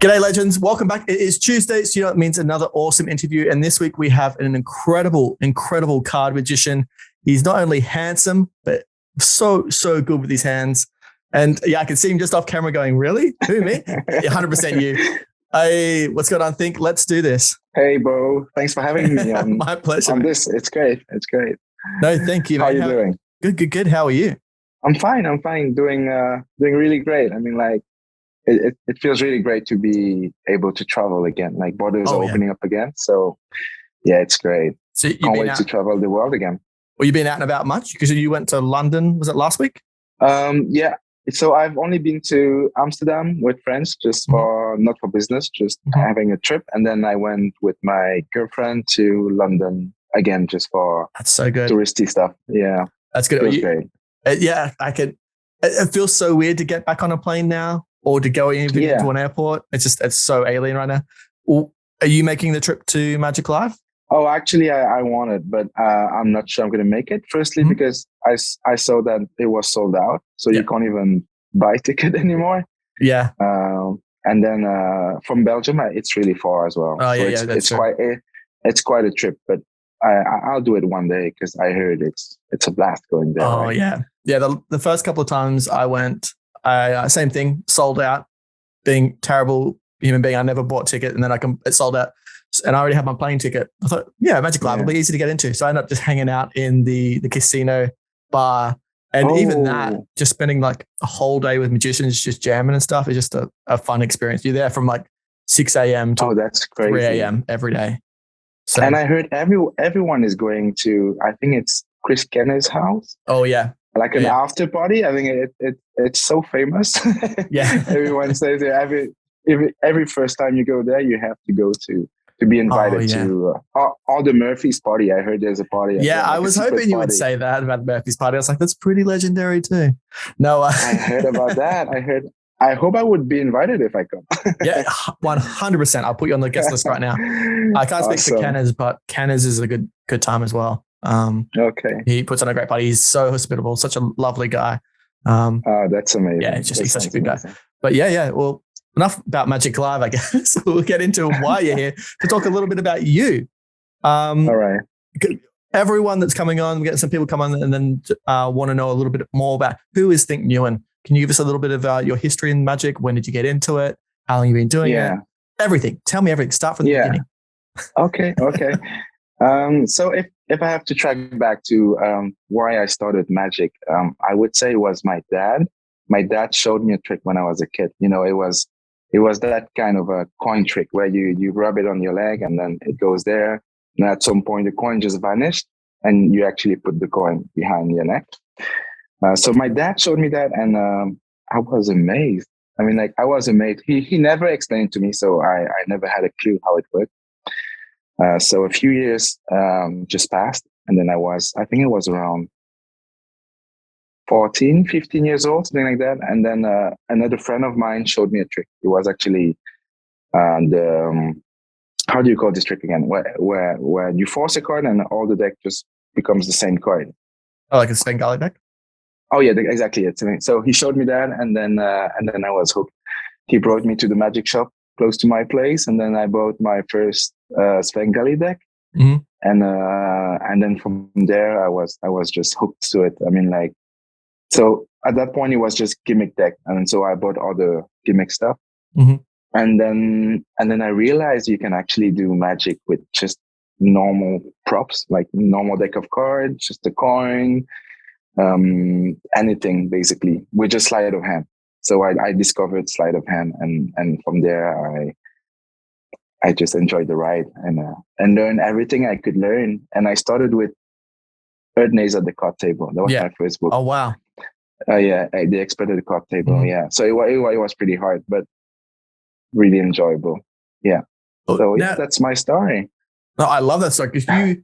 G'day, legends. Welcome back. It is Tuesday, so you know it means another awesome interview. And this week we have an incredible card magician. He's not only handsome, but so good with his hands. And yeah, I can see him just off camera going, really? Who, me? 100% you. Hey, what's going on, Think? Let's do this. Hey, Bo. Thanks for having me on, My pleasure. on this. It's great. No, thank you, How man. are you doing? Good. How are you? I'm fine. Doing really great. I mean, like, it feels really great to be able to travel again. Like, borders are opening up again. So, yeah, it's great. So Can't wait to travel the world again. Well, you been out and about much? Because you went to London, was it last week? Yeah. So I've only been to Amsterdam with friends, just not for business, just having a trip. And then I went with my girlfriend to London again, just for that's so good touristy stuff. Yeah, that's good. Feels great. Yeah, I could. It feels so weird to get back on a plane now, or to go into an airport. It's so alien right now. Are you making the trip to Magic Live? Oh, actually, I want it, but I'm not sure I'm going to make it. Firstly, because I saw that it was sold out, so you can't even buy ticket anymore. Yeah. And then from Belgium, it's really far as well. Oh, so it's quite a trip, but I'll do it one day because I heard it's a blast going there. Oh, right? yeah. The first couple of times I went, same thing, sold out. Being terrible human being, I never bought a ticket, and then it sold out. And I already had my plane ticket. I thought, Magic Live will be easy to get into. So I ended up just hanging out in the casino bar. And even that, just spending like a whole day with magicians, just jamming and stuff, is just a fun experience. You're there from like 6 a.m. to that's crazy. 3 a.m. every day. So, and I heard everyone is going to, I think it's Chris Kenner's house. Oh, yeah. Like an after party. I think it's so famous. Yeah. Everyone says every first time you go there, you have to go to be invited to all the Murphy's party. I heard there's a party. Yeah, I was hoping you would say that about the Murphy's party. I was like, that's pretty legendary too. No, I heard about that. I hope I would be invited if I come. Yeah, 100%. I'll put you on the guest list right now. I can't speak for Kenners, but Kenners is a good time as well. Okay. He puts on a great party. He's so hospitable, such a lovely guy. That's amazing. Yeah, he's such a good guy. But yeah. Well, enough about Magic Live, I guess. We'll get into why you're here to talk a little bit about you. All right. Everyone that's coming on, we're getting some people come on and then want to know a little bit more about who is Think Nguyen. Can you give us a little bit of your history in magic? When did you get into it? How long have you been doing it? Everything. Tell me everything. Start from the beginning. Okay. So if I have to track back to why I started magic, I would say it was my dad. My dad showed me a trick when I was a kid. You know, it was that kind of a coin trick where you rub it on your leg and then it goes there. And at some point, the coin just vanished and you actually put the coin behind your neck. So my dad showed me that and I was amazed. I mean, like, I was amazed. He never explained to me, so I never had a clue how it worked. So a few years just passed. And then I think it was around 14, 15 years old, something like that. And then another friend of mine showed me a trick. It was actually how do you call this trick again? Where you force a card and all the deck just becomes the same card. Oh, like a Svengali deck? Oh yeah, exactly. So he showed me that, and then I was hooked. He brought me to the magic shop close to my place, and then I bought my first Svengali deck. Mm-hmm. And then from there I was just hooked to it. I mean, like, so at that point it was just gimmick deck, and so I bought all the gimmick stuff. Mm-hmm. And then I realized you can actually do magic with just normal props, like normal deck of cards, just a coin, anything basically, with just sleight of hand. So I discovered sleight of hand, and from there I just enjoyed the ride and learned everything I could learn. And I started with Erdnase at the card table. That was my first book. Oh wow! The Expert at the card table. Mm-hmm. Yeah, so it was pretty hard, but really enjoyable. Yeah. So that's my story. No, I love that story because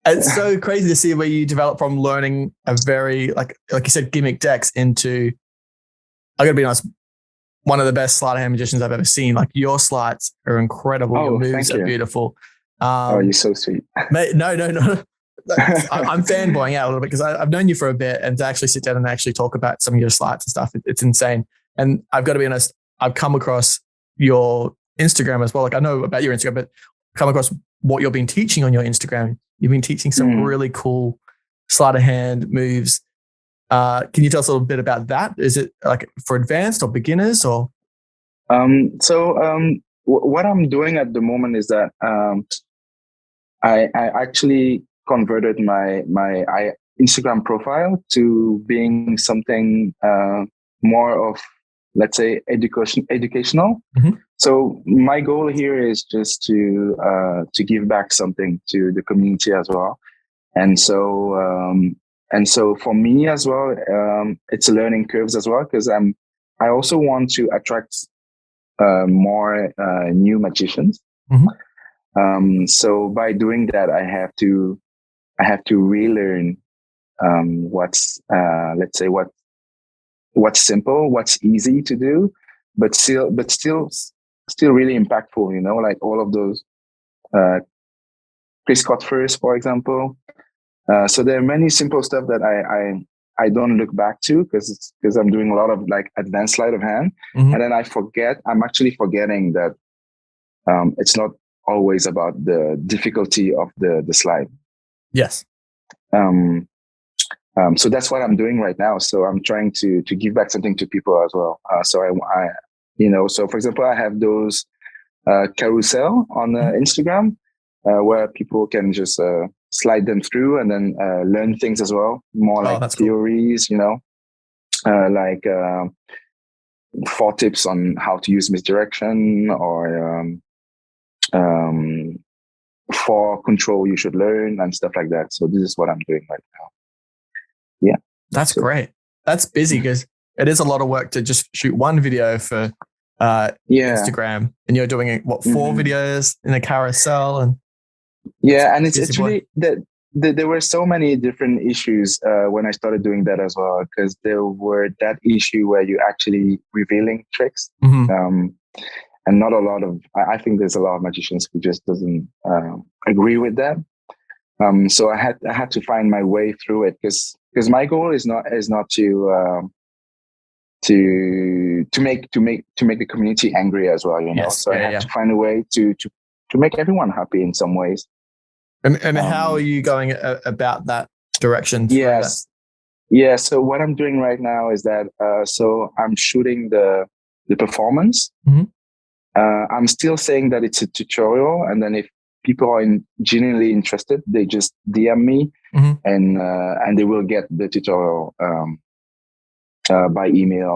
it's so crazy to see where you develop from learning a very, like you said, gimmick decks into, I gotta be honest, one of the best sleight of hand magicians I've ever seen. Like, your sleights are incredible. Your moves are beautiful. You're so sweet. Mate, no. I'm fanboying out a little bit because I've known you for a bit, and to actually sit down and actually talk about some of your sleights and stuff, it's insane. And I've got to be honest, I've come across your Instagram as well. Like I know about your Instagram, but come across what you've been teaching on your Instagram. You've been teaching some really cool sleight of hand moves. Can you tell us a little bit about that? Is it like for advanced or beginners or? What I'm doing at the moment is that I actually converted my Instagram profile to being something more of, let's say, educational. Mm-hmm. So my goal here is just to give back something to the community as well, and so for me as well, it's a learning curves as well, because I also want to attract more new magicians. Mm-hmm. So by doing that, I have to relearn what's let's say what's simple, what's easy to do, but still really impactful. You know, like all of those Chris Scott first, for example. So there are many simple stuff that I don't look back to because I'm doing a lot of like advanced sleight of hand, Mm-hmm. and then I'm actually forgetting that it's not always about the difficulty of the slide. Yes. So that's what I'm doing right now. So I'm trying to give back something to people as well. So so for example, I have those carousel on Instagram where people can just slide them through and then learn things as well, more like theories, cool. Like 4 tips on how to use misdirection, or 4 control you should learn and stuff like that. So this is what I'm doing right now. Yeah. That's great. That's busy because it is a lot of work to just shoot one video for Instagram, and you're doing 4 videos in a carousel, and and it's really that there were so many different issues when I started doing that as well, because there were that issue where you're actually revealing tricks, and not a lot of. I think there's a lot of magicians who just doesn't agree with that. So I had to find my way through it, because my goal is not to make the community angry as well, Yes. So I have to find a way to make everyone happy in some ways. And how are you going about that direction? Yes. Yeah. So what I'm doing right now is that so I'm shooting the performance. Mm-hmm. I'm still saying that it's a tutorial, and then if people are genuinely interested, they just DM me, and they will get the tutorial by email,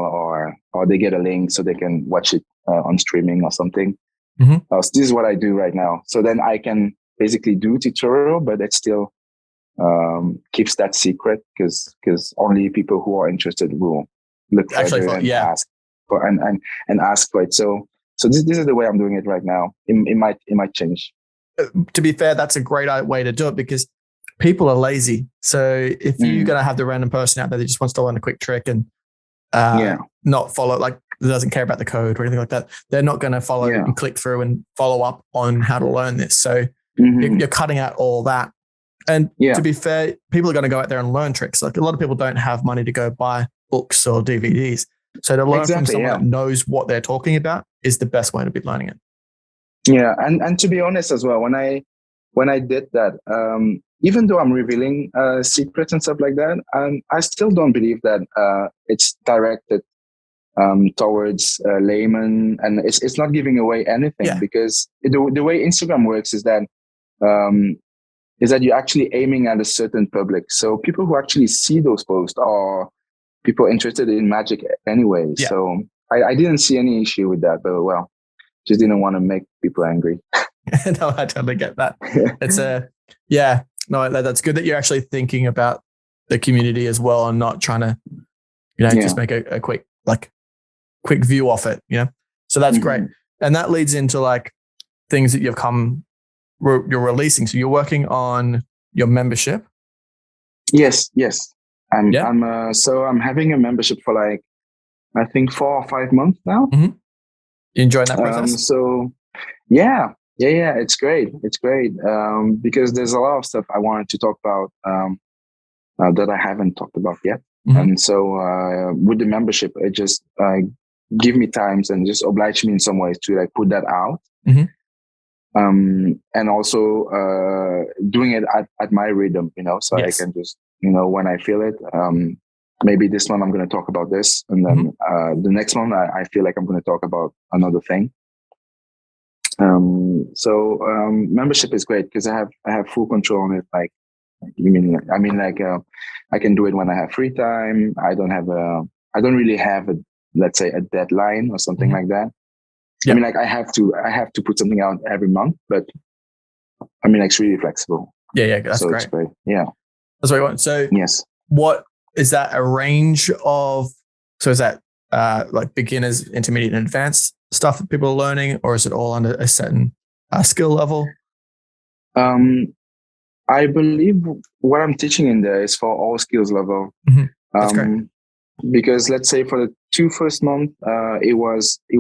or they get a link so they can watch it on streaming or something. So this is what I do right now. So then I can basically do tutorial, but it still keeps that secret, because only people who are interested will look further and ask for and ask for it. So this is the way I'm doing it right now. It might change. To be fair, that's a great way to do it, because people are lazy. So if you're going to have the random person out there that just wants to learn a quick trick and not follow, like doesn't care about the code or anything like that, they're not going to follow and click through and follow up on how to learn this. So you're cutting out all that. And to be fair, people are going to go out there and learn tricks. Like a lot of people don't have money to go buy books or DVDs. So to learn from someone that knows what they're talking about is the best way to be learning it. Yeah, and to be honest as well, when I did that, even though I'm revealing secrets and stuff like that, I still don't believe that it's directed towards laymen, and it's not giving away anything, because the way Instagram works is that you're actually aiming at a certain public. So people who actually see those posts are people interested in magic anyway. Yeah. So I didn't see any issue with that, but well, just didn't want to make people angry. No, I totally get that. It's that's good that you're actually thinking about the community as well, and not trying to, just make a quick view off it, So that's great. And that leads into like things that you're releasing. So you're working on your membership. Yes. I'm having a membership for like, I think 4 or 5 months now. You enjoying that process? It's great. It's great. Because there's a lot of stuff I wanted to talk about that I haven't talked about yet. And so with the membership, it just give me times and just oblige me in some ways to like put that out. Mhm. And also doing it at my rhythm, so Yes. I can just, when I feel it, maybe this month I'm going to talk about this, and then the next month I feel like I'm going to talk about another thing. So membership is great because I have full control on it. Like, I can do it when I have free time. I don't really have let's say a deadline or something like that. Yep. I mean, like I have to put something out every month, but I mean, like, it's really flexible. Yeah, that's so great. It's great. Yeah, that's what you want. So yes, what is that a range of? So is that like beginners, intermediate, and advanced stuff that people are learning, or is it all under a certain skill level? I believe what I'm teaching in there is for all skills level. Mm-hmm. That's great. Because let's say for the 2 first month, it was 2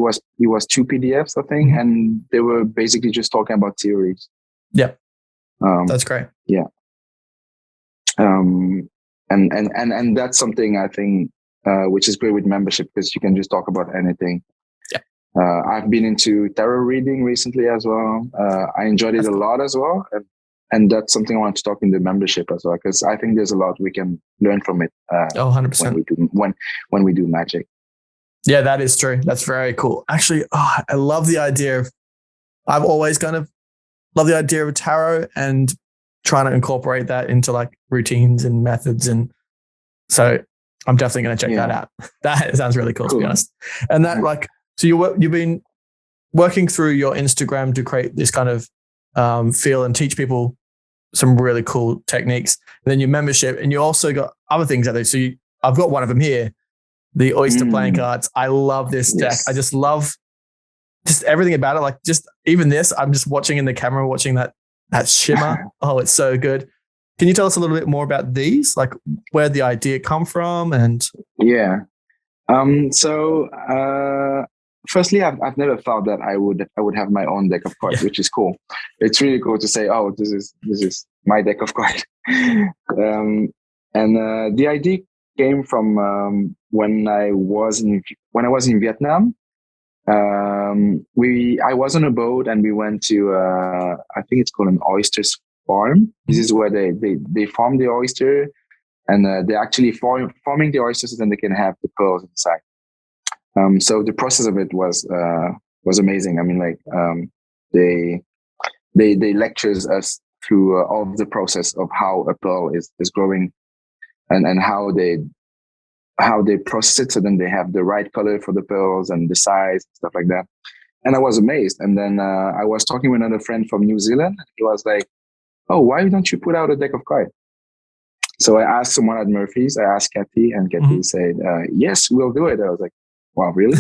PDFs, I think, and they were basically just talking about theories. Yeah, that's great. Yeah, and that's something I think which is great with membership because you can just talk about anything. Yeah, I've been into tarot reading recently as well. I enjoyed it a lot as well. And that's something I want to talk in the membership as well, because I think there's a lot we can learn from it. 100%. When we do magic. Yeah, that is true. That's very cool. Actually, I love the idea of. I've always kind of loved the idea of tarot and trying to incorporate that into like routines and methods, and so I'm definitely going to check that out. That sounds really cool, to be honest. And that so you've been working through your Instagram to create this kind of feel and teach people some really cool techniques. And then your membership, and you also got other things out there. So I've got one of them here, the Oyster Playing cards. I love this deck. I just love just everything about it. Like just even this, I'm just watching in the camera, watching that shimmer. Oh, it's so good. Can you tell us a little bit more about these? Like where the idea come from? And firstly, I've never thought that I would have my own deck of cards, which is cool. It's really cool to say, oh, this is my deck of cards. And the idea came from when I was in Vietnam. I was on a boat and we went to I think it's called an oyster farm. This is where they farm the oyster, and they're actually farming the oysters so then they can have the pearls inside. So the process of it was amazing. I mean, like they lectures us through all of the process of how a pearl is growing, and how they process it so then they have the right color for the pearls and the size and stuff like that. And I was amazed. And then I was talking with another friend from New Zealand. He was like, "Oh, why don't you put out a deck of cards?" So I asked someone at Murphy's. I asked Kathy, and Kathy said, "Yes, we'll do it." I was like, wow, really?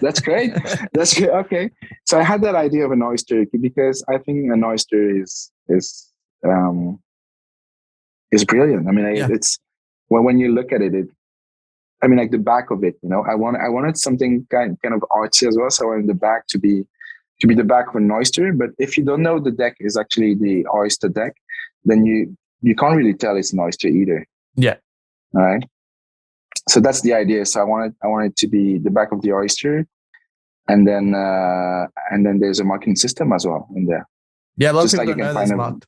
That's great. That's great. Okay. So I had that idea of an oyster because I think an oyster is brilliant. I mean, it's when you look at it, I mean, like the back of it, I wanted something kind of artsy as well. So I wanted the back to be the back of an oyster. But if you don't know the deck is actually the oyster deck, then you can't really tell it's an oyster either. Yeah. All right. So that's the idea. So I wanted to be the back of the oyster, and then there's a marking system as well in there. Yeah, a lot of people don't know that's marked.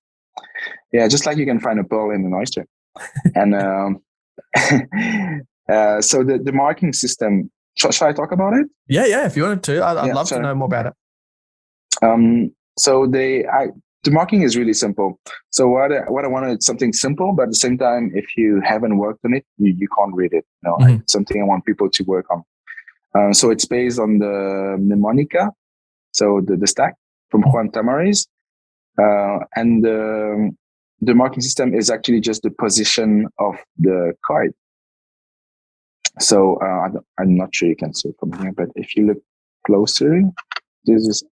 Yeah, just like you can find a pearl in an oyster. And so the marking system. Shall I talk about it? Yeah. If you wanted to, I'd love to know more about it. So the marking is really simple. So what I wanted is something simple, but at the same time, if you haven't worked on it, you can't read it. It's something I want people to work on. So it's based on the mnemonica, so the stack from Juan Tamariz, and the marking system is actually just the position of the card. So I'm not sure you can see it from here, but if you look closer, this is.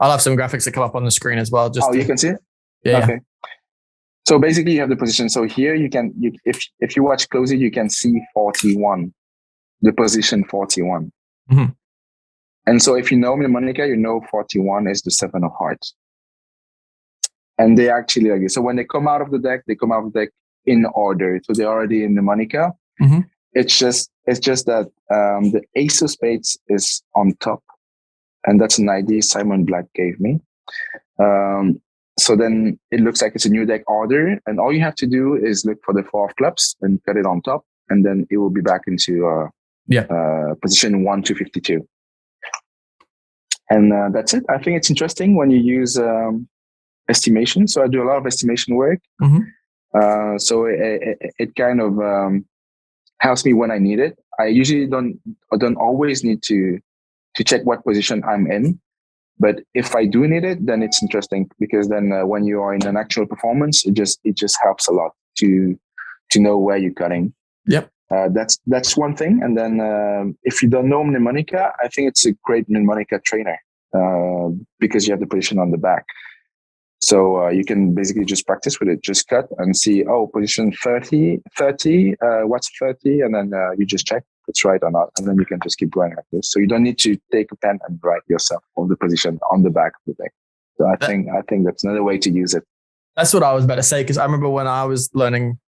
I'll have some graphics that come up on the screen as well. You can see it? Yeah. Okay. So basically you have the position. So here if you watch closely, you can see 41, the position 41. Mm-hmm. And so if you know mnemonica, 41 is the 7 of hearts. And they actually like this. So when they come out of the deck, they come out of the deck in order. So they're already in mnemonica. Mm-hmm. It's just It's just that the ace of spades is on top, and that's an idea Simon Black gave me. So then it looks like it's a new deck order, and all you have to do is look for the 4 of clubs and cut it on top, and then it will be back into position 1 to 52. And that's it. I think it's interesting when you use estimation. So I do a lot of estimation work. So it kind of helps me when I need it. I usually don't always need to check what position I'm in. But if I do need it, then it's interesting, because then when you are in an actual performance, it just helps a lot to know where you're cutting. Yep. That's one thing. And then if you don't know mnemonica, I think it's a great mnemonica trainer because you have the position on the back. So you can basically just practice with it, just cut and see, position 30, what's 30? And then you just check if it's right or not. And then you can just keep going like this. So you don't need to take a pen and write yourself on the position on the back of the deck. So I think that's another way to use it. That's what I was about to say, because I remember when I was learning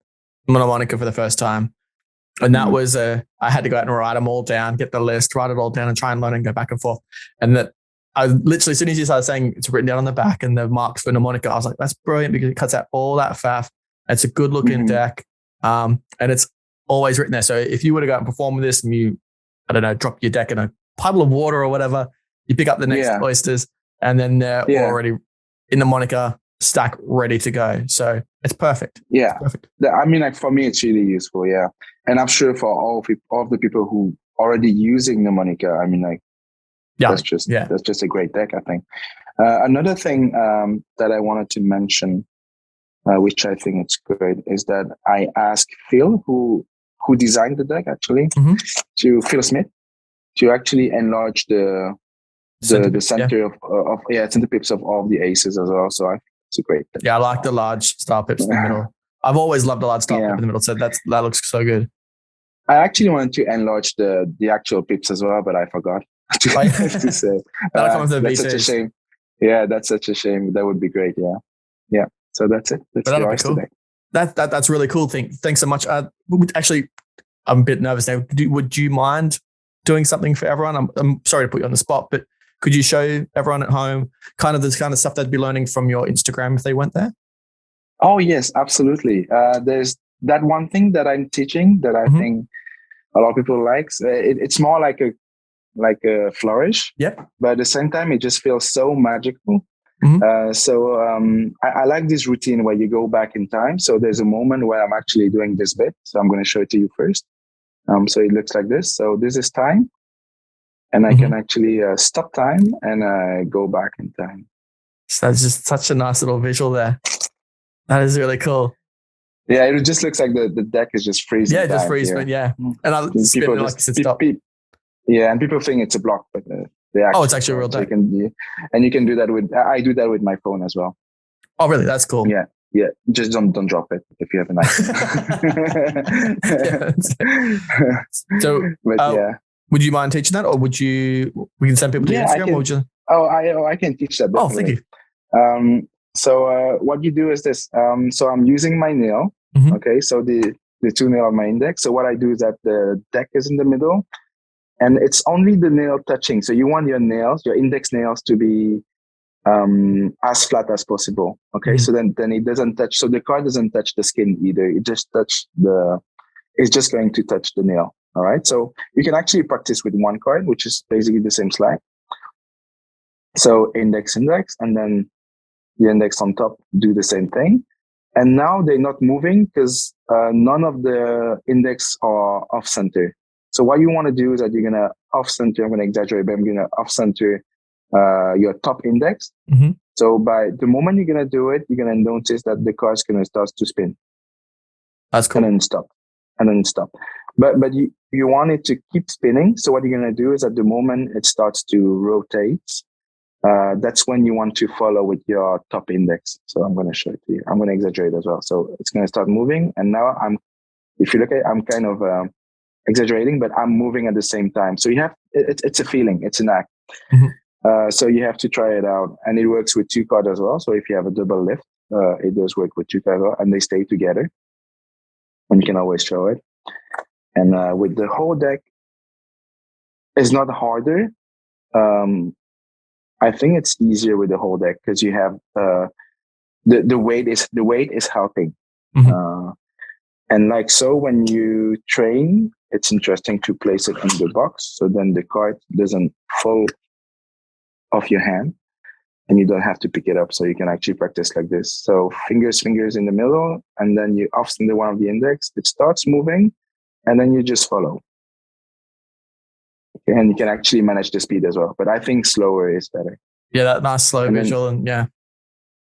mnemonica for the first time, and that was I had to go out and write them all down, get the list, write it all down and try and learn and go back and forth. And that I literally, as soon as you started saying it's written down on the back and the marks for mnemonica, I was like, that's brilliant, because it cuts out all that faff. It's a good looking deck. And it's always written there. So if you were to go out and perform with this and you, I don't know, drop your deck in a puddle of water or whatever, you pick up the next oysters and then they're already in the mnemonica stack ready to go. So it's perfect. Yeah. It's perfect. I mean, like for me, it's really useful. Yeah. And I'm sure for all of the people who already using mnemonica, I mean, like, that's just a great deck, I think. Another thing that I wanted to mention, which I think it's great, is that I asked Phil, who designed the deck actually, to Phil Smith, to actually enlarge the center pips of all the aces as well. So I think it's a great deck. Yeah, I like the large star pips in the middle. I've always loved the large star pip in the middle. So that looks so good. I actually wanted to enlarge the actual pips as well, but I forgot. I have to say. That's such a shame. Yeah, that's such a shame. That would be great. Yeah. So that's it. That's the Oyster cool. That's really cool. Thanks so much. Actually, I'm a bit nervous now. Would you mind doing something for everyone? I'm sorry to put you on the spot, but could you show everyone at home kind of this kind of stuff they'd be learning from your Instagram if they went there? Oh yes, absolutely. There's that one thing that I'm teaching that I think a lot of people likes. It's more like a flourish. Yep. But at the same time, it just feels so magical. I like this routine where you go back in time. So there's a moment where I'm actually doing this bit. So I'm going to show it to you first. So it looks like this. So this is time. And I can actually stop time and go back in time. So that's just such a nice little visual there. That is really cool. Yeah, it just looks like the deck is just freezing. Yeah, just freezing. Yeah. And I spin it like you said, stop. Yeah, and people think it's a block, but it's actually a real deck. You can do that with. I do that with my phone as well. Oh, really? That's cool. Yeah. Just don't drop it if you have a knife. So, would you mind teaching that, or we can send people to Instagram? Or would you? I can teach that. Definitely. Oh, thank you. So what you do is this. So I'm using my nail. Okay. So the 2 nail of my index. So what I do is that the deck is in the middle. And it's only the nail touching. So you want your index nails to be as flat as possible. Okay. So then it doesn't touch. So the card doesn't touch the skin either. It just it's just going to touch the nail. All right. So you can actually practice with one card, which is basically the same slide. So index, and then the index on top do the same thing. And now they're not moving because none of the index are off center. So what you want to do is that you're going to off center, I'm going to exaggerate, but I'm going to off center your top index. So by the moment you're going to do it, you're going to notice that the card's going to start to spin. That's cool. And then stop. But you want it to keep spinning. So what you're going to do is at the moment it starts to rotate, that's when you want to follow with your top index. So I'm going to show it to you. I'm going to exaggerate as well. So it's going to start moving. And now if you look at it, I'm kind of exaggerating, but I'm moving at the same time. So you have, it's a feeling, it's an act. So you have to try it out, and it works with 2 cards as well. So if you have a double lift, it does work with 2 cards as well, and they stay together, and you can always show it. And with the whole deck, it's not harder. Um, I think it's easier with the whole deck because you have the weight is helping. Mhm. And like so, when you train, it's interesting to place it in the box so then the card doesn't fall off your hand and you don't have to pick it up. So you can actually practice like this. So fingers in the middle, and then you offset the one of the index. It starts moving, and then you just follow. Okay, and you can actually manage the speed as well. But I think slower is better. Yeah, that nice slow And then- visual, and yeah.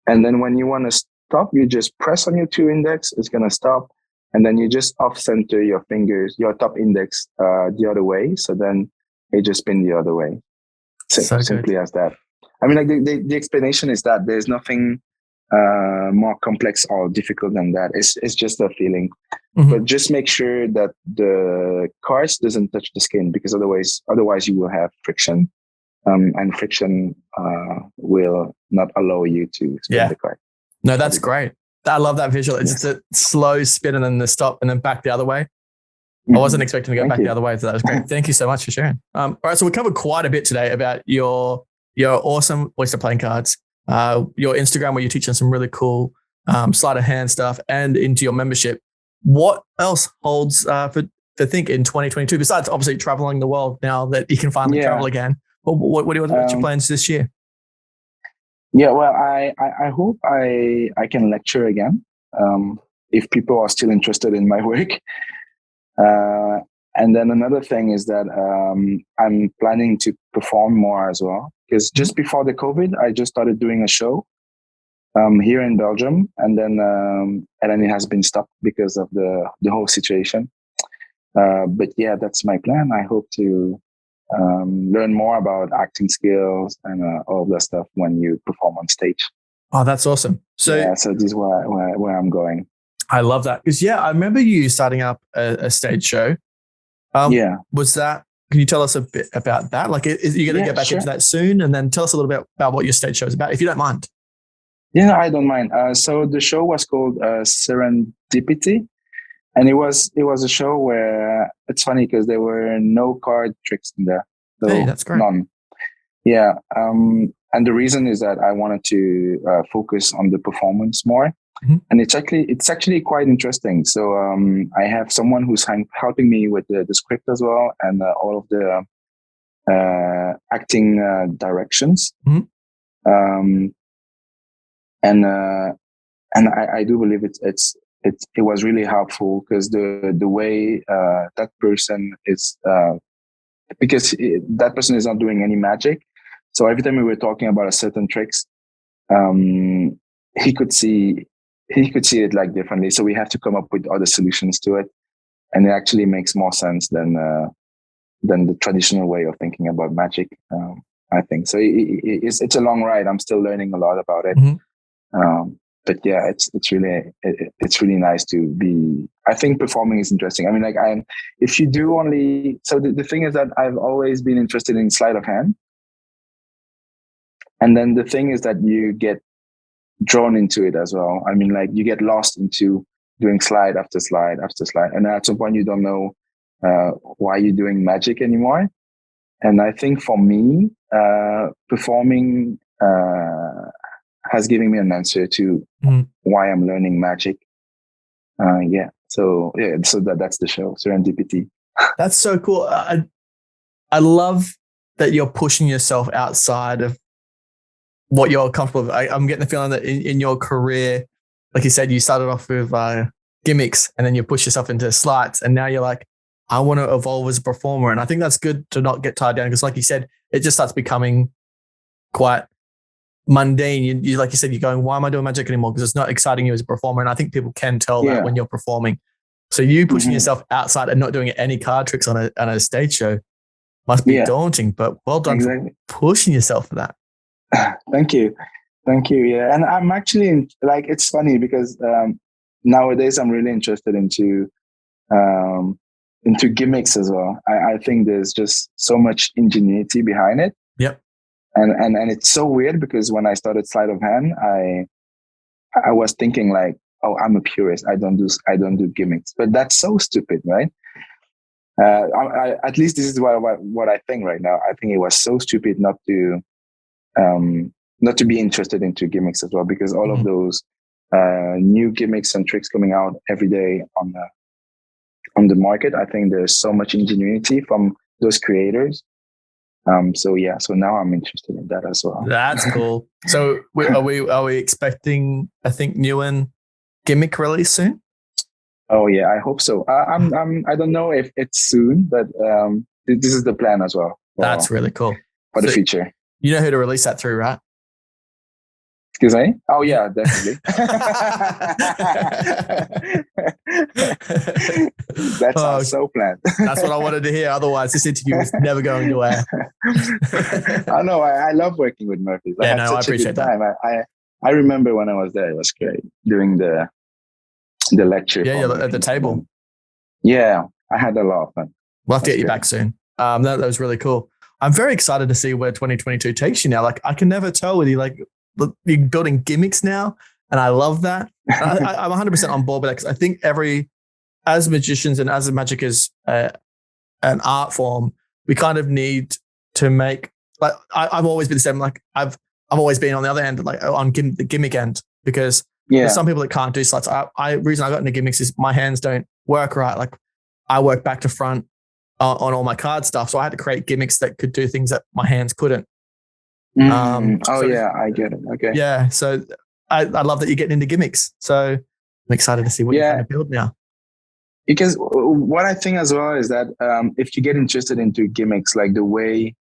And then when you want to stop, you just press on your 2 index. It's gonna stop, and then you just off center your fingers, your top index, the other way. So then it just spin the other way. So good. Simply as that. I mean, like the explanation is that there's nothing more complex or difficult than that. It's just a feeling. Mhm. But just make sure that the cards doesn't touch the skin, because otherwise you will have friction. And friction will not allow you to spin the card. No, that's great. I love that visual. It's the slow spin and then the stop and then back the other way. I wasn't expecting to go back the other way, so that was great. Thank you so much for sharing. All right, so we covered quite a bit today about your awesome Oyster Playing cards, your Instagram where you're teaching some really cool sleight of hand stuff, and into your membership. What else holds for Think in 2022 besides obviously traveling the world now that you can finally travel again? What's your plans this year? Yeah, well, I hope I can lecture again if people are still interested in my work. And then another thing is that I'm planning to perform more as well, because just before the COVID, I just started doing a show here in Belgium, and then it has been stopped because of the whole situation. But yeah, that's my plan. I hope to learn more about acting skills and all of that stuff when you perform on stage. Oh, that's awesome. So this is where I'm going. I love that because I remember you starting up a stage show. Was that? Can you tell us a bit about that? Like, are you going to get back into that soon? And then tell us a little bit about what your stage show is about, if you don't mind. Yeah, I don't mind. So the show was called Serendipity. And it was a show where it's funny because there were no card tricks in there. So hey, that's great. None. Yeah. And the reason is that I wanted to focus on the performance more. Mm-hmm. And it's actually quite interesting. So I have someone who's helping me with the script as well, and all of the acting directions. Mm-hmm. And I do believe it was really helpful because the way that person is because that person is not doing any magic. So every time we were talking about a certain tricks, he could see it like differently. So we have to come up with other solutions to it, and it actually makes more sense than the traditional way of thinking about magic. I think so. It's a long ride. I'm still learning a lot about it. Mm-hmm. But yeah, it's really nice to be. I think performing is interesting. I mean, like if you do only. So the thing is that I've always been interested in sleight of hand, and then the thing is that you get drawn into it as well. I mean, like you get lost into doing slide after slide after slide, and at some point you don't know why you're doing magic anymore. And I think for me, performing has given me an answer to why I'm learning magic. So that's the show, Serendipity. That's so cool. I love that you're pushing yourself outside of what you're comfortable with. I'm getting the feeling that in your career, like you said, you started off with gimmicks and then you push yourself into sleights, and now you're like, I want to evolve as a performer. And I think that's good to not get tied down because, like you said, it just starts becoming quite mundane. You like you said, you're going, why am I doing magic anymore? Because it's not exciting you as a performer. And I think people can tell that when you're performing. So you pushing yourself outside and not doing any card tricks on a stage show must be daunting, but well done for pushing yourself for that. Thank you. Yeah. And I'm actually it's funny because nowadays I'm really interested into gimmicks as well. I think there's just so much ingenuity behind it. Yep. And it's so weird because when I started sleight of hand, I was thinking like, oh, I'm a purist. I don't do gimmicks, but that's so stupid, right? At least this is what I think right now. I think it was so stupid not to be interested into gimmicks as well, because all of those new gimmicks and tricks coming out every day on the market. I think there's so much ingenuity from those creators. So now I'm interested in that as well. That's cool. So are we expecting a Think Nguyen gimmick release soon? Oh yeah, I hope so. I don't know if it's soon, but this is the plan as well. That's really cool for the future. You know who to release that through, right? Excuse me? Oh yeah, definitely. That's so planned. That's what I wanted to hear. Otherwise, this interview was never going to air. I know. I love working with Murphys. I appreciate that. I remember when I was there, it was great doing the lecture. Yeah, at the table. Yeah, I had a lot of fun. We'll have to get you back soon. That was really cool. I'm very excited to see where 2022 takes you now. Like, I can never tell with you, like, you're building gimmicks now, and I love that. I'm 100% on board with that, because I think as magicians and as magic is an art form, we kind of need to make, like, I've always been the same. Like, I've always been on the other end, like on the gimmick end, because there's some people that can't do sleights. Reason I got into gimmicks is my hands don't work right. Like, I work back to front on all my card stuff, so I had to create gimmicks that could do things that my hands couldn't. I get it. Okay. Yeah, so I love that you're getting into gimmicks. So I'm excited to see what you're trying to build now. Because what I think as well is that if you get interested into gimmicks, like the way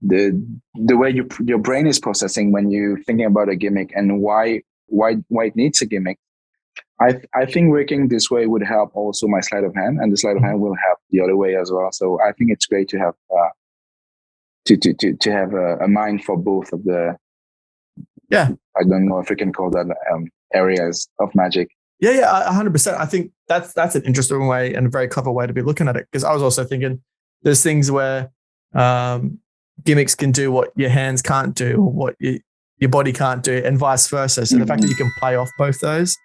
your brain is processing when you're thinking about a gimmick and why it needs a gimmick, I think working this way would help also my sleight of hand, and the sleight of hand will help the other way as well. So I think it's great to have to have a mind for both of the. Yeah, I don't know if we can call that areas of magic. Yeah, 100%. I think that's an interesting way and a very clever way to be looking at it, because I was also thinking there's things where gimmicks can do what your hands can't do, or what your body can't do, and vice versa. So the fact that you can play off both those,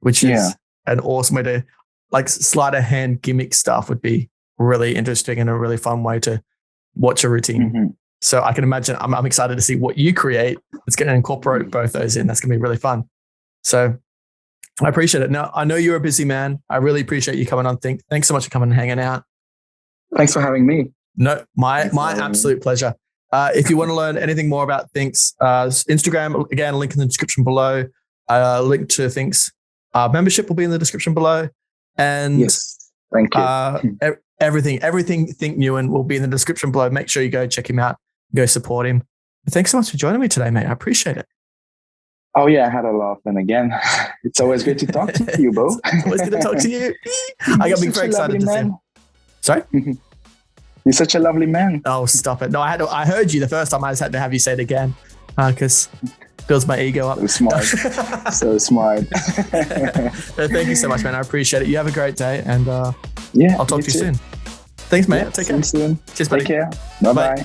which is an awesome way to, like, sleight of hand gimmick stuff would be really interesting and a really fun way to watch a routine. So I can imagine, I'm excited to see what you create. It's going to incorporate both those in. That's going to be really fun. So I appreciate it. Now, I know you're a busy man. I really appreciate you coming on Think. Thanks so much for coming and hanging out. Thanks for having me. No, my absolute pleasure. If you want to learn anything more about Think's Instagram, again, link in the description below. Link to Think's membership will be in the description below. And yes, thank you. Everything Think Nguyen will be in the description below. Make sure you go check him out. Go support him. Thanks so much for joining me today, mate. I appreciate it. Oh yeah, I had a lot of fun again. It's always good to talk to you, Bo. It's always good to talk to you. I got me very excited to see. Sorry? You're such a lovely man. Oh, stop it. No, I heard you the first time. I just had to have you say it again, because builds my ego up. So smart. So smart. Thank you so much, man. I appreciate it. You have a great day, and I'll talk to you soon. Thanks, mate. Take care. See you soon. Cheers, buddy. Take care. Bye-bye.